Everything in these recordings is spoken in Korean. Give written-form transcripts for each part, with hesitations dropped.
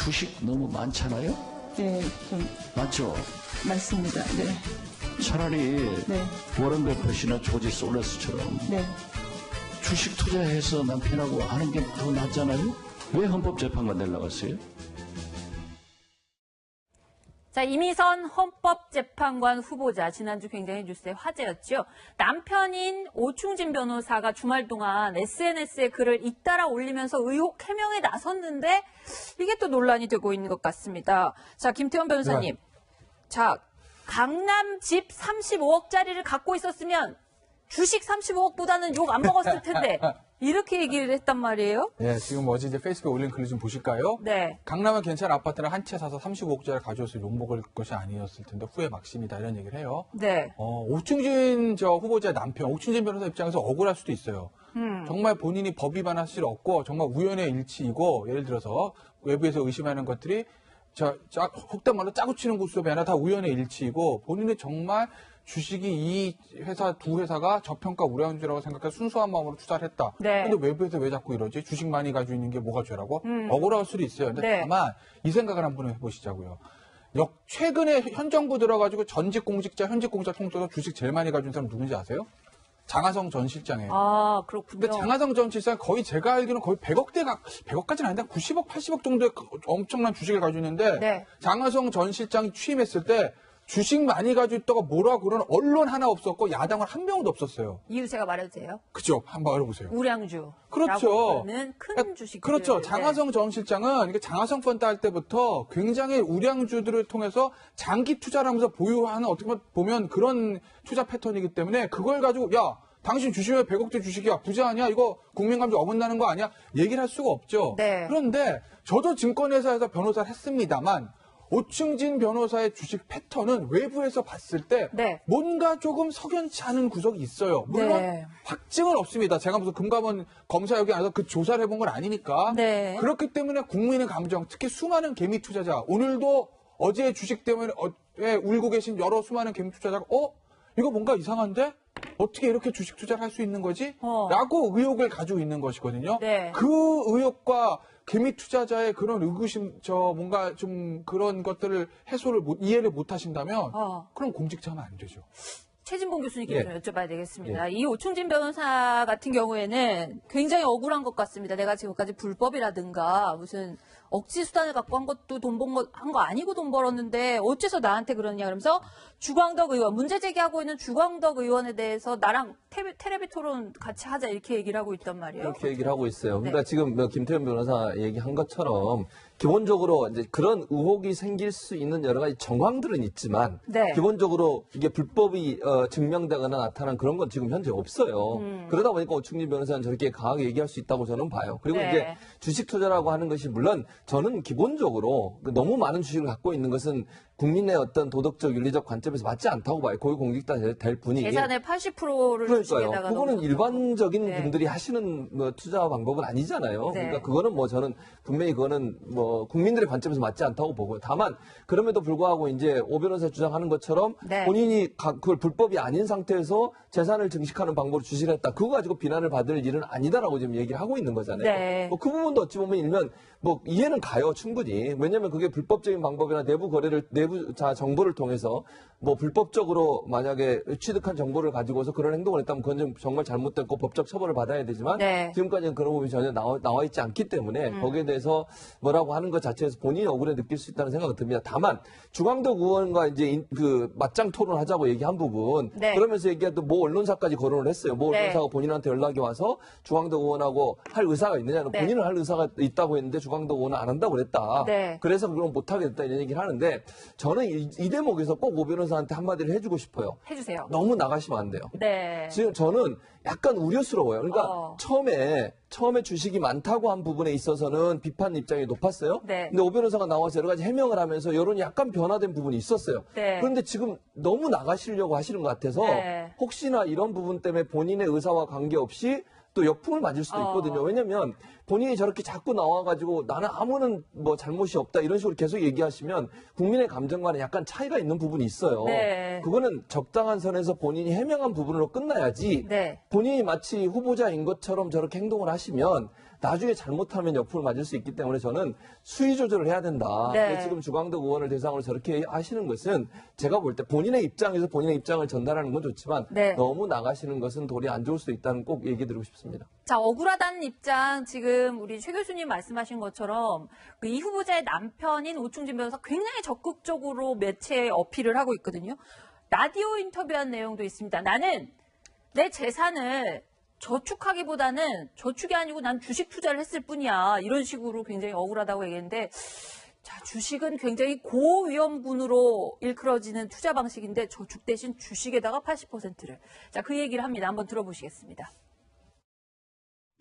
주식 너무 많잖아요? 네, 좀 맞죠? 많습니다. 네, 차라리 네, 워런 버핏이나 조지 솔레스처럼 네. 주식 투자해서 남편하고 하는 게 더 낫잖아요? 왜 헌법재판관 되려 갔어요? 자, 이미선 헌법재판관 후보자, 지난주 굉장히 뉴스의 화제였죠. 남편인 오충진 변호사가 주말 동안 SNS에 글을 잇따라 올리면서 의혹 해명에 나섰는데 이게 또 논란이 되고 있는 것 같습니다. 자, 김태원 변호사님. 자, 강남 집 35억짜리를 갖고 있었으면 주식 35억보다는 욕 안 먹었을 텐데 이렇게 얘기를 했단 말이에요? 네, 지금 어제 이제 페이스북에 올린 글을 좀 보실까요? 네. 강남은 괜찮은 아파트를 한 채 사서 35억짜리 가져와서 욕먹을 것이 아니었을 텐데 후회 막심이다 이런 얘기를 해요. 네. 오충진 후보자의 남편, 오충진 변호사 입장에서 억울할 수도 있어요. 정말 본인이 법 위반할 수 없고 정말 우연의 일치이고 예를 들어서 외부에서 의심하는 것들이 속된 말로 짜고 치는 구수업이 아니라 다 우연의 일치이고 본인이 정말 주식이 이 회사 두 회사가 저평가 우량주라고 생각해서 순수한 마음으로 투자를 했다. 네. 근데 외부에서 왜 자꾸 이러지? 주식 많이 가지고 있는 게 뭐가 죄라고? 억울할 수도 있어요. 근데 네. 다만 이 생각을 한번 해보시자고요. 최근에 현 정부 들어가지고 전직 공직자 통틀어서 주식 제일 많이 가진 사람 누군지 아세요? 장하성 전 실장이에요. 아, 그렇군요. 근데 장하성 전 실장 거의 제가 알기로는 거의 100억까지는 아닌데 90억, 80억 정도의 엄청난 주식을 가지고 있는데 네. 장하성 전 실장이 취임했을 때 주식 많이 가지고 있다가 뭐라 그러는 언론 하나 없었고 야당은 한 명도 없었어요. 이유 제가 말해도 돼요? 그죠? 한번 알아보세요. 우량주. 그렇죠. 큰 주식. 그렇죠. 장하성 전 실장은 이게 장하성 펀드 할 때부터 굉장히 우량주들을 통해서 장기 투자를 하면서 보유하는 어떻게 보면 그런 투자 패턴이기 때문에 그걸 가지고 야 당신 주식에 100억대 주식이야 부자하냐 이거 국민 감정 어긋나는 거 아니야 얘기를 할 수가 없죠. 네. 그런데 저도 증권회사에서 변호사를 했습니다만 오충진 변호사의 주식 패턴은 외부에서 봤을 때 네. 뭔가 조금 석연치 않은 구석이 있어요. 물론 네. 확증은 없습니다. 제가 무슨 금감원 검사 여기 안에서 그 조사를 해본 건 아니니까. 네. 그렇기 때문에 국민의 감정, 특히 수많은 개미 투자자, 오늘도 어제 주식 때문에 울고 계신 여러 수많은 개미 투자자가 이거 뭔가 이상한데? 어떻게 이렇게 주식 투자를 할 수 있는 거지? 라고 의혹을 가지고 있는 것이거든요. 네. 그 의혹과 개미 투자자의 그런 의구심, 뭔가 좀 그런 것들을 이해를 못 하신다면, 그럼 공직자하면 안 되죠. 최진봉 교수님께 좀 여쭤봐야 되겠습니다. 이 오충진 변호사 같은 경우에는 굉장히 억울한 것 같습니다. 내가 지금까지 불법이라든가 무슨 억지 수단을 갖고 한 것도 한 거 아니고 돈 벌었는데 어째서 나한테 그러냐 그러면서 주광덕 의원, 문제 제기하고 있는 주광덕 의원에 대해서 나랑 테레비 토론 같이 하자 이렇게 얘기를 하고 있단 말이에요. 그렇게 얘기를 하고 있어요. 그러니까 지금 김태현 변호사 얘기한 것처럼 기본적으로 이제 그런 의혹이 생길 수 있는 여러 가지 정황들은 있지만 네. 기본적으로 이게 불법이 증명되거나 나타난 그런 건 지금 현재 없어요. 그러다 보니까 오충진 변호사는 저렇게 강하게 얘기할 수 있다고 저는 봐요. 그리고 네. 이제 주식 투자라고 하는 것이 물론 저는 기본적으로 너무 많은 주식을 갖고 있는 것은 국민의 어떤 도덕적 윤리적 관점에서 맞지 않다고 봐요. 고위공직자 될 분이. 재산의 80%를 그러니까요. 그거는 일반적인 네. 분들이 하시는 투자 방법은 아니잖아요. 네. 그러니까 그거는 저는 분명히 그거는 국민들의 관점에서 맞지 않다고 보고요. 다만 그럼에도 불구하고 이제 오 변호사 주장하는 것처럼 네. 본인이 그걸 불법이 아닌 상태에서 재산을 증식하는 방법으로 주식을 했다. 그거 가지고 비난을 받을 일은 아니다라고 지금 얘기를 하고 있는 거잖아요. 네. 그 부분도 어찌 보면 일면 이해는 가요, 충분히. 왜냐하면 그게 불법적인 방법이나 내부 정보를 통해서 불법적으로 만약에 취득한 정보를 가지고서 그런 행동을 했다면 그건 좀 정말 잘못됐고 법적 처벌을 받아야 되지만 네. 지금까지는 그런 부분이 전혀 나와 있지 않기 때문에 거기에 대해서 뭐라고 하는 것 자체에서 본인이 억울해 느낄 수 있다는 생각이 듭니다. 다만 주광덕 의원과 이제 그 맞짱 토론하자고 얘기한 부분 네. 그러면서 얘기해도 언론사까지 거론을 했어요. 언론사가 본인한테 연락이 와서 주광덕 의원하고 할 의사가 있느냐는 네. 본인은 할 의사가 있다고 했는데 주광덕 의원은 안 한다고 그랬다. 네. 그래서 그럼 못하게 됐다 이런 얘기를 하는데 저는 이 대목에서 꼭 오 변호사한테 한마디를 해주고 싶어요. 해주세요. 너무 나가시면 안 돼요. 네. 지금 저는 약간 우려스러워요. 그러니까 처음에 주식이 많다고 한 부분에 있어서는 비판 입장이 높았어요. 네. 근데 오 변호사가 나와서 여러 가지 해명을 하면서 여론이 약간 변화된 부분이 있었어요. 네. 그런데 지금 너무 나가시려고 하시는 것 같아서 네. 혹시나 이런 부분 때문에 본인의 의사와 관계없이 또 역풍을 맞을 수도 있거든요. 왜냐하면 본인이 저렇게 자꾸 나와가지고 나는 아무는 뭐 잘못이 없다 이런 식으로 계속 얘기하시면 국민의 감정과는 약간 차이가 있는 부분이 있어요. 네. 그거는 적당한 선에서 본인이 해명한 부분으로 끝나야지 네. 본인이 마치 후보자인 것처럼 저렇게 행동을 하시면 나중에 잘못하면 옆으로 맞을 수 있기 때문에 저는 수위 조절을 해야 된다. 네. 근데 지금 주광덕 의원을 대상으로 저렇게 하시는 것은 제가 볼 때 본인의 입장에서 본인의 입장을 전달하는 건 좋지만 네. 너무 나가시는 것은 도리 안 좋을 수도 있다는 꼭 얘기 드리고 싶습니다. 자, 억울하다는 입장, 지금 우리 최 교수님 말씀하신 것처럼 그이 후보자의 남편인 오충진 변호사 굉장히 적극적으로 매체에 어필을 하고 있거든요. 라디오 인터뷰한 내용도 있습니다. 나는 내 재산을 저축하기보다는 저축이 아니고 난 주식 투자를 했을 뿐이야. 이런 식으로 굉장히 억울하다고 얘기했는데, 자, 주식은 굉장히 고위험군으로 일컬어지는 투자 방식인데 저축 대신 주식에다가 80%를. 자, 그 얘기를 합니다. 한번 들어보시겠습니다.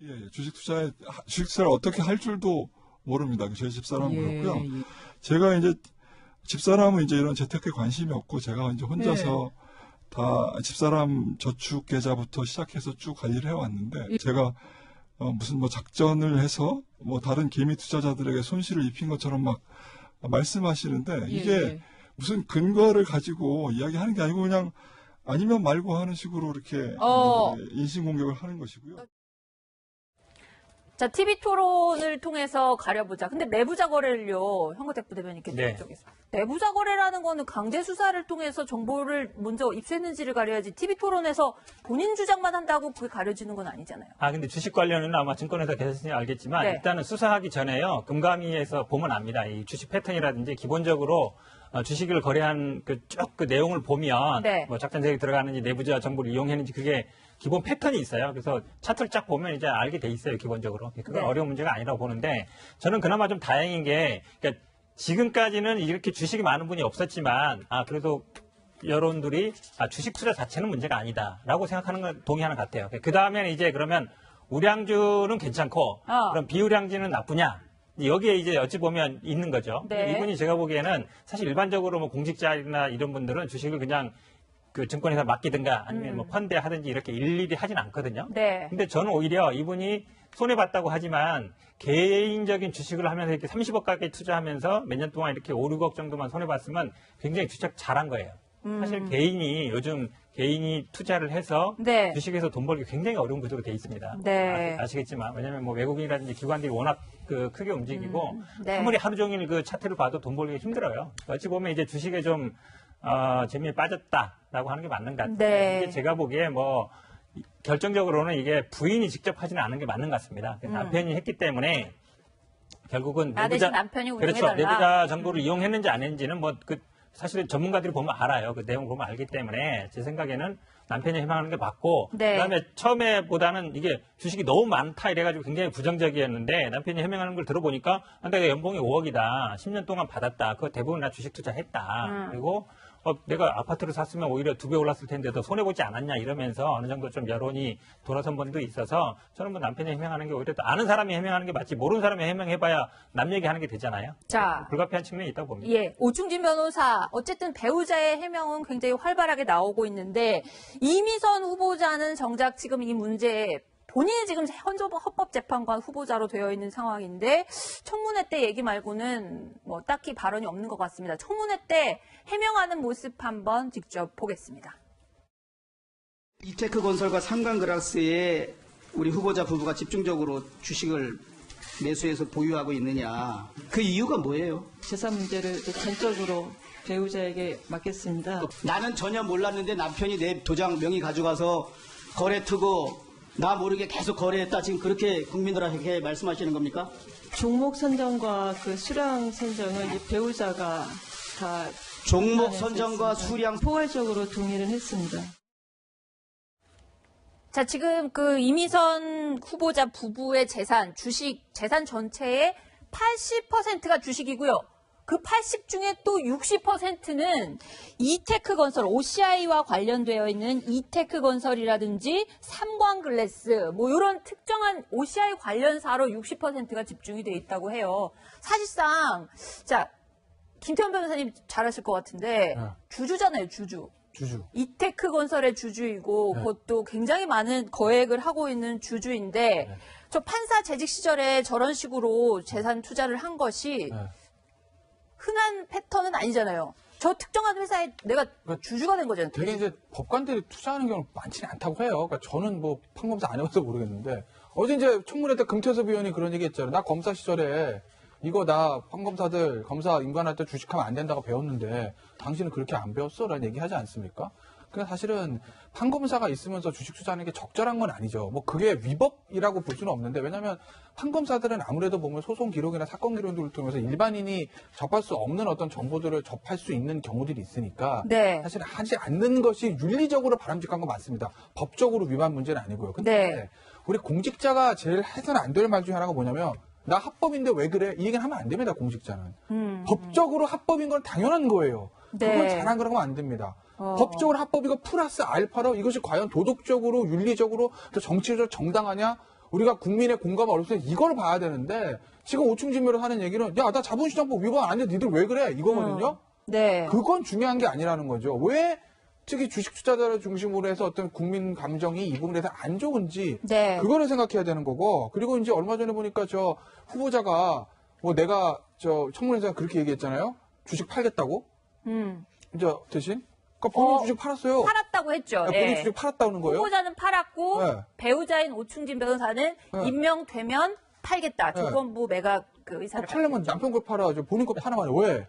예, 주식 투자를 어떻게 할 줄도 모릅니다. 저희 집사람은 그렇고요. 제가 이제 집사람은 이제 이런 재테크에 관심이 없고 제가 이제 혼자서 다 집사람 저축 계좌부터 시작해서 쭉 관리를 해왔는데 제가 무슨 뭐 작전을 해서 뭐 다른 개미 투자자들에게 손실을 입힌 것처럼 막 말씀하시는데 이게 무슨 근거를 가지고 이야기하는 게 아니고 그냥 아니면 말고 하는 식으로 이렇게 인신공격을 하는 것이고요. 자, TV 토론을 통해서 가려보자. 근데 내부자 거래를요, 현근택 부대변인께 네. 쪽에서. 내부자 거래라는 거는 강제 수사를 통해서 정보를 먼저 입수했는지를 가려야지 TV 토론에서 본인 주장만 한다고 그게 가려지는 건 아니잖아요. 근데 주식 관련은 아마 증권회사 계셨으니 알겠지만 네. 일단은 수사하기 전에요. 금감위에서 보면 압니다. 이 주식 패턴이라든지 기본적으로 주식을 거래한 쭉 그 내용을 보면 네. 뭐 작전 세력이 들어가는지 내부자 정보를 이용했는지 그게 기본 패턴이 있어요. 그래서 차트를 쫙 보면 이제 알게 돼 있어요. 기본적으로. 그건 네. 어려운 문제가 아니라고 보는데 저는 그나마 좀 다행인 게 그러니까 지금까지는 이렇게 주식이 많은 분이 없었지만 그래도 여론들이 주식 투자 자체는 문제가 아니다라고 생각하는 건 동의하는 것 같아요. 그 다음에는 이제 그러면 우량주는 괜찮고 그럼 비우량주는 나쁘냐? 여기에 이제 어찌 보면 있는 거죠. 네. 이분이 제가 보기에는 사실 일반적으로 뭐 공직자나 이런 분들은 주식을 그냥 그 증권회사 맡기든가 아니면 뭐 펀드에 하든지 이렇게 일일이 하진 않거든요. 네. 근데 저는 오히려 이분이 손해봤다고 하지만 개인적인 주식을 하면서 이렇게 30억 가까이 투자하면서 몇 년 동안 이렇게 5, 6억 정도만 손해봤으면 굉장히 주식 잘한 거예요. 사실 개인이 투자를 해서 네. 주식에서 돈 벌기 굉장히 어려운 구조로 돼 있습니다. 네. 아시겠지만 왜냐하면 뭐 외국인이라든지 기관들이 워낙 크게 움직이고 네. 아무리 하루 종일 그 차트를 봐도 돈 벌기 힘들어요. 어찌 보면 이제 주식에 좀 재미에 빠졌다라고 하는 게 맞는 것 같아요. 네. 이게 제가 보기에 뭐 결정적으로는 이게 부인이 직접 하지는 않은 게 맞는 것 같습니다. 남편이 했기 때문에 결국은 대신 남편이 운영해달라. 그렇죠. 내부자 정보를 이용했는지 안 했는지는 뭐 사실 전문가들이 보면 알아요. 그 내용 보면 알기 때문에 제 생각에는 남편이 해명하는 게 맞고 네. 그다음에 처음에보다는 이게 주식이 너무 많다 이래가지고 굉장히 부정적이었는데 남편이 해명하는 걸 들어보니까 내가 연봉이 5억이다. 10년 동안 받았다. 그거 대부분 나 주식 투자했다. 그리고 내가 아파트를 샀으면 오히려 2배 올랐을 텐데 더 손해보지 않았냐 이러면서 어느 정도 좀 여론이 돌아선 분도 있어서 저는 뭐 남편이 해명하는 게 오히려 더 아는 사람이 해명하는 게 맞지 모르는 사람이 해명해봐야 남 얘기하는 게 되잖아요. 자. 불가피한 측면이 있다고 봅니다. 예, 오충진 변호사 어쨌든 배우자의 해명은 굉장히 활발하게 나오고 있는데 이미선 후보자는 정작 지금 이 문제에 본인이 지금 헌법재판관 후보자로 되어 있는 상황인데 청문회 때 얘기 말고는 뭐 딱히 발언이 없는 것 같습니다. 청문회 때 해명하는 모습 한번 직접 보겠습니다. 이테크 건설과 삼강그라스에 우리 후보자 부부가 집중적으로 주식을 매수해서 보유하고 있느냐. 그 이유가 뭐예요? 재산 문제를 전적으로 배우자에게 맡겼습니다. 나는 전혀 몰랐는데 남편이 내 도장 명의 가져가서 거래 투고 나 모르게 계속 거래했다. 지금 그렇게 국민들에게 말씀하시는 겁니까? 종목 선정과 그 수량 선정은 이제 배우자가 다 종목 선정과 수량 포괄적으로 동의를 했습니다. 자, 지금 그 이미선 후보자 부부의 재산 전체의 80%가 주식이고요. 그 80 중에 또 60%는 이테크 건설, OCI와 관련되어 있는 이테크 건설이라든지 삼광글래스, 뭐 이런 특정한 OCI 관련사로 60%가 집중이 돼 있다고 해요. 사실상, 자, 김태현 변호사님 잘 아실 것 같은데, 주주잖아요, 주주. 주주. 이테크 건설의 주주이고 네. 그것도 굉장히 많은 거액을 하고 있는 주주인데 네. 저 판사 재직 시절에 저런 식으로 재산 투자를 한 것이 네. 흔한 패턴은 아니잖아요. 저 특정한 회사에 내가 주주가 된 거잖아요. 되게 이제 법관들이 투자하는 경우는 많지는 않다고 해요. 그러니까 저는 뭐 판검사 안 해봐서 모르겠는데 어제 이제 청문회 때 금태섭 의원이 그런 얘기 했잖아요. 나 검사 시절에 이거 나 판검사들 검사 인간할 때 주식하면 안 된다고 배웠는데 당신은 그렇게 안 배웠어? 라는 얘기 하지 않습니까? 그러니까 사실은 판검사가 있으면서 주식 투자하는 게 적절한 건 아니죠. 뭐 그게 위법이라고 볼 수는 없는데 왜냐하면 판검사들은 아무래도 보면 소송 기록이나 사건 기록들을 통해서 일반인이 접할 수 없는 어떤 정보들을 접할 수 있는 경우들이 있으니까 네. 사실 하지 않는 것이 윤리적으로 바람직한 건 맞습니다. 법적으로 위반 문제는 아니고요. 근데 네. 우리 공직자가 제일 해서는 안 될 말 중에 하나가 뭐냐면 나 합법인데 왜 그래? 이 얘기는 하면 안 됩니다. 공직자는. 법적으로 합법인 건 당연한 거예요. 네. 그걸 잘한 거라고 하면 안 됩니다. 법적으로 합법이고 플러스 알파로 이것이 과연 도덕적으로 윤리적으로 또 정치적으로 정당하냐? 우리가 국민의 공감을 얻을 때 이걸 봐야 되는데 지금 오충진묘로 하는 얘기는 야, 나 자본시장법 위반 안 해. 니들 왜 그래? 이거거든요. 네. 그건 중요한 게 아니라는 거죠. 왜 특히 주식 투자자를 중심으로 해서 어떤 국민 감정이 이 부분에 대해서 안 좋은지 네. 그거를 생각해야 되는 거고 그리고 이제 얼마 전에 보니까 저 후보자가 뭐 내가 저 청문회에서 그렇게 얘기했잖아요. 주식 팔겠다고. 이제 대신 그러니까 본인 주식 팔았어요. 팔았다고 했죠. 본인 예. 주식 팔았다는 거예요. 후보자는 팔았고 네. 배우자인 오충진 변호사는 네. 임명되면 팔겠다. 네. 조건부 매각 그 의사를 팔려면 남편 거 팔아야죠. 본인 거 파나마요. 왜?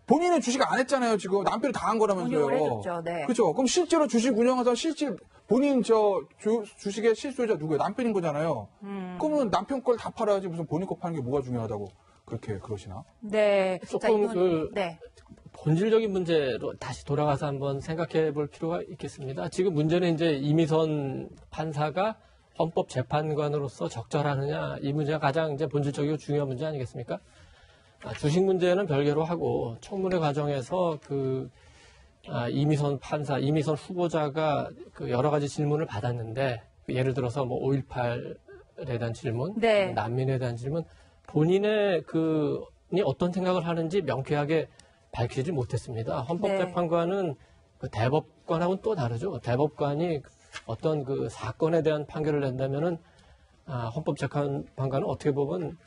본인은 주식 안 했잖아요. 지금 남편이 다 한 거라면서요. 운영을 해줬죠. 네. 그렇죠. 그럼 실제로 주식 운영하서 실제 본인 주식의 실소유자 누구예요? 남편인 거잖아요. 그러면 남편 걸 다 팔아야지 무슨 본인 거 파는 게 뭐가 중요하다고 그렇게 그러시나? 네. 조금 네. 본질적인 문제로 다시 돌아가서 한번 생각해 볼 필요가 있겠습니다. 지금 문제는 이제 이미선 판사가 헌법재판관으로서 적절하느냐 이 문제가 가장 이제 본질적이고 중요한 문제 아니겠습니까? 주식 문제는 별개로 하고 청문회 과정에서 이미선 판사, 이미선 후보자가 그 여러 가지 질문을 받았는데 예를 들어서 뭐 5.18에 대한 질문, 네. 난민에 대한 질문, 본인의 이 어떤 생각을 하는지 명쾌하게 밝히지 못했습니다. 헌법재판관은 그 대법관하고는 또 다르죠. 대법관이 어떤 그 사건에 대한 판결을 낸다면은 헌법재판관은 어떻게 보면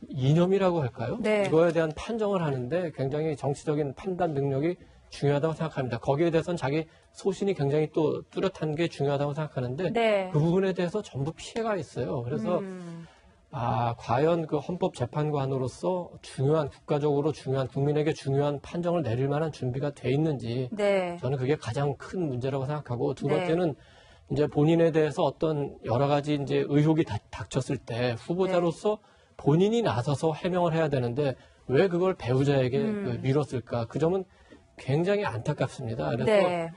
이념이라고 할까요? 네. 이거에 대한 판정을 하는데 굉장히 정치적인 판단 능력이 중요하다고 생각합니다. 거기에 대해서는 자기 소신이 굉장히 또 뚜렷한 게 중요하다고 생각하는데 네. 그 부분에 대해서 전부 피해가 있어요. 그래서 과연 그 헌법재판관으로서 중요한 국가적으로 중요한 국민에게 중요한 판정을 내릴 만한 준비가 돼 있는지 네. 저는 그게 가장 큰 문제라고 생각하고 두 네. 번째는 이제 본인에 대해서 어떤 여러 가지 이제 의혹이 닥쳤을 때 후보자로서 본인이 나서서 해명을 해야 되는데 왜 그걸 배우자에게 미뤘을까? 그 점은 굉장히 안타깝습니다. 그래서 네.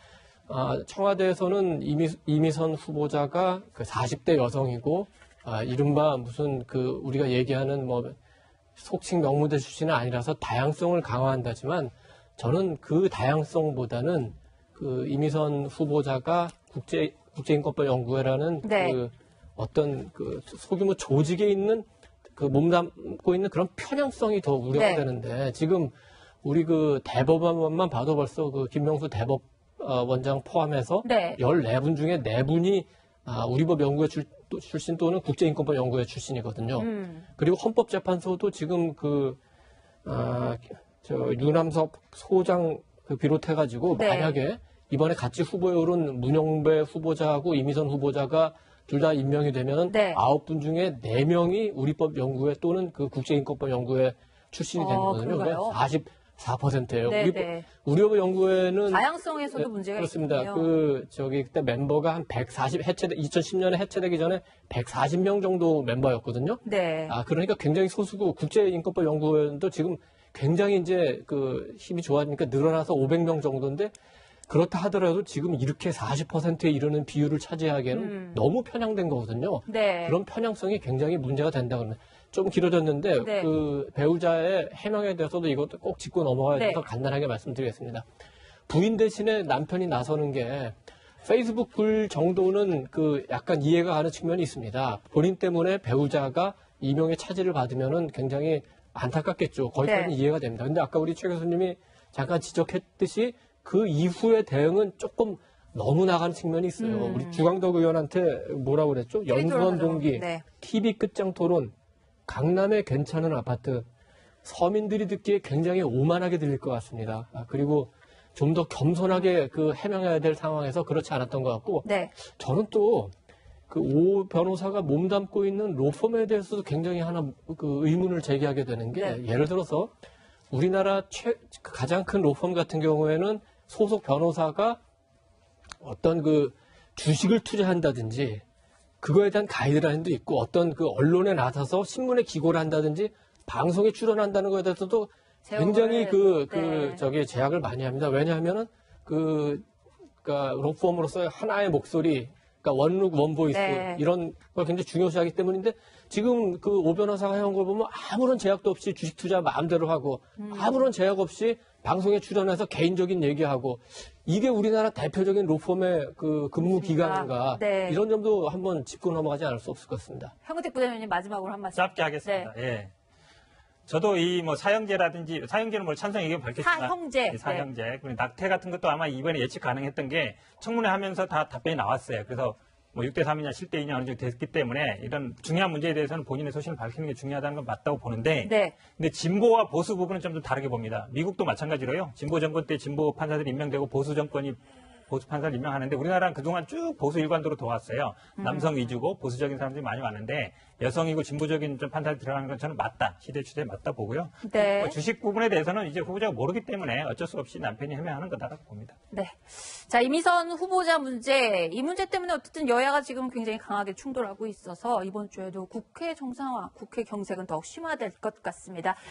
청와대에서는 이미선 후보자가 그 40대 여성이고 이른바 무슨 그 우리가 얘기하는 뭐 속칭 명문대 출신은 아니라서 다양성을 강화한다지만 저는 그 다양성보다는 그 이미선 후보자가 국제인권법 연구회라는 네. 그 어떤 그 소규모 조직에 있는 그 몸담고 있는 그런 편향성이 더 우려가 네. 되는데 지금 우리 그 대법원만 봐도 벌써 그 김명수 대법 원장 포함해서 네. 14분 중에 4분이 우리법 연구회 출신 또는 국제인권법 연구회 출신이거든요. 그리고 헌법재판소도 지금 유남석 소장 비롯해가지고 네. 만약에 이번에 같이 후보에 오른 문영배 후보자하고 이미선 후보자가 둘 다 임명이 되면 네. 9분 중에 4명이 우리법 연구회 또는 그 국제인권법 연구회 출신이 되는 거거든요. 그런가요? 44%예요. 네, 네. 우리법 연구회는 다양성에서도 문제가 그렇습니다. 있군요. 그때 멤버가 한 2010년에 해체되기 전에 140명 정도 멤버였거든요. 네. 그러니까 굉장히 소수고 국제인권법 연구원도 지금 굉장히 이제 그 힘이 좋아지니까 늘어나서 500명 정도인데 그렇다 하더라도 지금 이렇게 40%에 이르는 비율을 차지하기에는 너무 편향된 거거든요. 네. 그런 편향성이 굉장히 문제가 된다 그러면 좀 길어졌는데 네. 그 배우자의 해명에 대해서도 이것도 꼭 짚고 넘어가야 돼서 네. 간단하게 말씀드리겠습니다. 부인 대신에 남편이 나서는 게 페이스북 글 정도는 그 약간 이해가 가는 측면이 있습니다. 본인 때문에 배우자가 이명의 차질을 받으면은 굉장히 안타깝겠죠. 거기까지는 네. 이해가 됩니다. 근데 아까 우리 최 교수님이 잠깐 지적했듯이 그 이후의 대응은 조금 너무 나간 측면이 있어요. 우리 주광덕 의원한테 뭐라고 그랬죠? 연수원 동기, 네. TV 끝장 토론, 강남의 괜찮은 아파트, 서민들이 듣기에 굉장히 오만하게 들릴 것 같습니다. 그리고 좀 더 겸손하게 해명해야 될 상황에서 그렇지 않았던 것 같고, 네. 저는 또 그 오 변호사가 몸담고 있는 로펌에 대해서도 굉장히 하나 의문을 제기하게 되는 게, 네. 예를 들어서 우리나라 가장 큰 로펌 같은 경우에는 소속 변호사가 어떤 주식을 투자한다든지 그거에 대한 가이드라인도 있고, 어떤 언론에 나서서 신문에 기고를 한다든지 방송에 출연한다는 거에 대해서도 굉장히 제약을 많이 합니다. 왜냐하면은 그러니까 로펌으로서 하나의 목소리, 그러니까 원룩 원보이스, 네. 이런 걸 굉장히 중요시하기 때문인데, 지금 오 변호사가 해온 걸 보면 아무런 제약도 없이 주식 투자 마음대로 하고, 아무런 제약 없이 방송에 출연해서 개인적인 얘기하고, 이게 우리나라 대표적인 로펌의 근무 기간인가, 네. 이런 점도 한번 짚고 넘어가지 않을 수 없을 것 같습니다. 현근택 부장님 마지막으로 한 말씀. 짧게 하겠습니다. 예. 저도 이 사형제라든지, 사형제는 찬성 의견 밝혔지만. 사형제. 네, 사형제. 그리고 낙태 같은 것도 아마 이번에 예측 가능했던 게 청문회 하면서 다 답변이 나왔어요. 그래서 6대3이냐 7대2냐 어느 정도 됐기 때문에 이런 중요한 문제에 대해서는 본인의 소신을 밝히는 게 중요하다는 건 맞다고 보는데. 네. 근데 진보와 보수 부분은 좀 더 다르게 봅니다. 미국도 마찬가지로요. 진보 정권 때 진보 판사들이 임명되고 보수 정권이 보수 판사를 임명하는데, 우리나라는 그동안 쭉 보수 일관도로 도왔어요. 남성 위주고 보수적인 사람들이 많이 왔는데, 여성이고 진보적인 좀 판사들이 들어가는 건 저는 맞다. 시대 추세에 맞다 보고요. 네. 주식 부분에 대해서는 이제 후보자가 모르기 때문에 어쩔 수 없이 남편이 해명하는 거다라고 봅니다. 네. 자, 이미선 후보자 문제, 이 문제 때문에 어쨌든 여야가 지금 굉장히 강하게 충돌하고 있어서 이번 주에도 국회 정상화, 국회 경색은 더욱 심화될 것 같습니다.